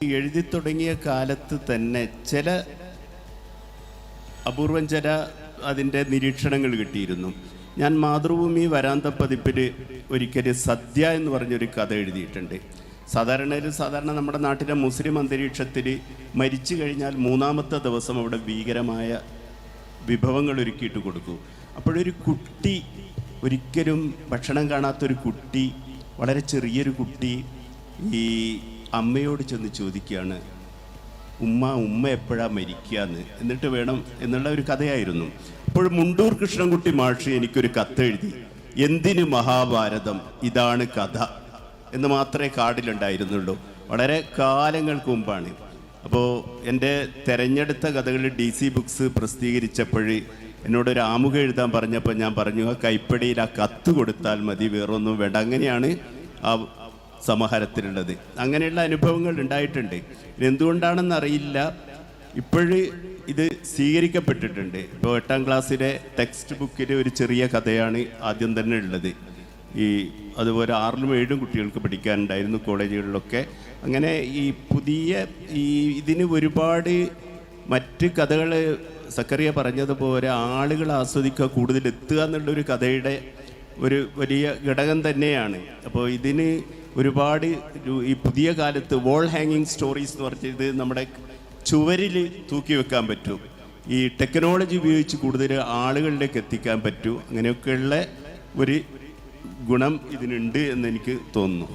എഴുതി തുടങ്ങിയ കാലത്ത് തന്നെ ചില അപൂർവം ചില അതിൻ്റെ നിരീക്ഷണങ്ങൾ കിട്ടിയിരുന്നു. ഞാൻ മാതൃഭൂമി വരാന്ത പതിപ്പിൽ ഒരിക്കൽ സദ്യ എന്ന് പറഞ്ഞൊരു കഥ എഴുതിയിട്ടുണ്ട്. സാധാരണ നമ്മുടെ നാട്ടിലെ മുസ്ലിം അന്തരീക്ഷത്തിൽ മരിച്ചു കഴിഞ്ഞാൽ മൂന്നാമത്തെ ദിവസം അവിടെ ഭീകരമായ വിഭവങ്ങൾ ഒരുക്കിയിട്ട് കൊടുക്കും. അപ്പോഴൊരു കുട്ടി, ഒരിക്കലും ഭക്ഷണം കാണാത്തൊരു കുട്ടി, വളരെ ചെറിയൊരു കുട്ടി ഈ അമ്മയോട് ചെന്ന് ചോദിക്കുകയാണ്, ഉമ്മ എപ്പോഴാണ് മരിക്കുകയെന്ന്, എന്നിട്ട് വേണം എന്നുള്ള ഒരു കഥയായിരുന്നു. അപ്പോൾ മുണ്ടൂർ കൃഷ്ണൻകുട്ടി മാഷ് എനിക്കൊരു കത്തെഴുതി, എന്തിന് മഹാഭാരതം, ഇതാണ് കഥ എന്ന് മാത്രമേ കാർഡിലുണ്ടായിരുന്നുള്ളൂ. വളരെ കാലങ്ങൾക്ക് മുമ്പാണ്. അപ്പോൾ എൻ്റെ തിരഞ്ഞെടുത്ത കഥകൾ DC ബുക്സ് പ്രസിദ്ധീകരിച്ചപ്പോൾ എന്നോടൊരു ആമുഖം എഴുതാൻ പറഞ്ഞപ്പോൾ ഞാൻ പറഞ്ഞു, ആ കൈപ്പടിയിൽ ആ കത്ത് കൊടുത്താൽ മതി, വേറൊന്നും വേണ്ട. അങ്ങനെയാണ് ആ സമാഹാരത്തിലുള്ളത്. അങ്ങനെയുള്ള അനുഭവങ്ങൾ ഉണ്ടായിട്ടുണ്ട്. എന്തുകൊണ്ടാണെന്നറിയില്ല, ഇപ്പോഴ് ഇത് സ്വീകരിക്കപ്പെട്ടിട്ടുണ്ട്. ഇപ്പോൾ 8ാം ക്ലാസ്സിലെ ടെക്സ്റ്റ് ബുക്കിൽ ഒരു ചെറിയ കഥയാണ് ആദ്യം തന്നെ ഉള്ളത്. അതുപോലെ 6ലും 7ലും കുട്ടികൾക്ക് പഠിക്കാനുണ്ടായിരുന്നു, കോളേജുകളിലൊക്കെ. അങ്ങനെ ഈ പുതിയ ഇതിന് ഒരുപാട് മറ്റ് കഥകൾ സക്കറിയ പറഞ്ഞതുപോലെ ആളുകൾ ആസ്വദിക്കുക, കൂടുതൽ എത്തുക എന്നുള്ളൊരു കഥയുടെ ഒരു വലിയ ഘടകം തന്നെയാണ്. അപ്പോൾ ഇതിന് ഒരുപാട് ഈ പുതിയ കാലത്ത് വോൾ ഹാങ്ങിങ് സ്റ്റോറീസ് എന്ന് പറഞ്ഞത് നമ്മുടെ ചുവരിൽ തൂക്കി വെക്കാൻ പറ്റും. ഈ ടെക്നോളജി ഉപയോഗിച്ച് കൂടുതൽ ആളുകളിലേക്ക് എത്തിക്കാൻ പറ്റും. അങ്ങനെയൊക്കെയുള്ള ഒരു ഗുണം ഇതിനുണ്ട് എന്ന് എനിക്ക് തോന്നുന്നു.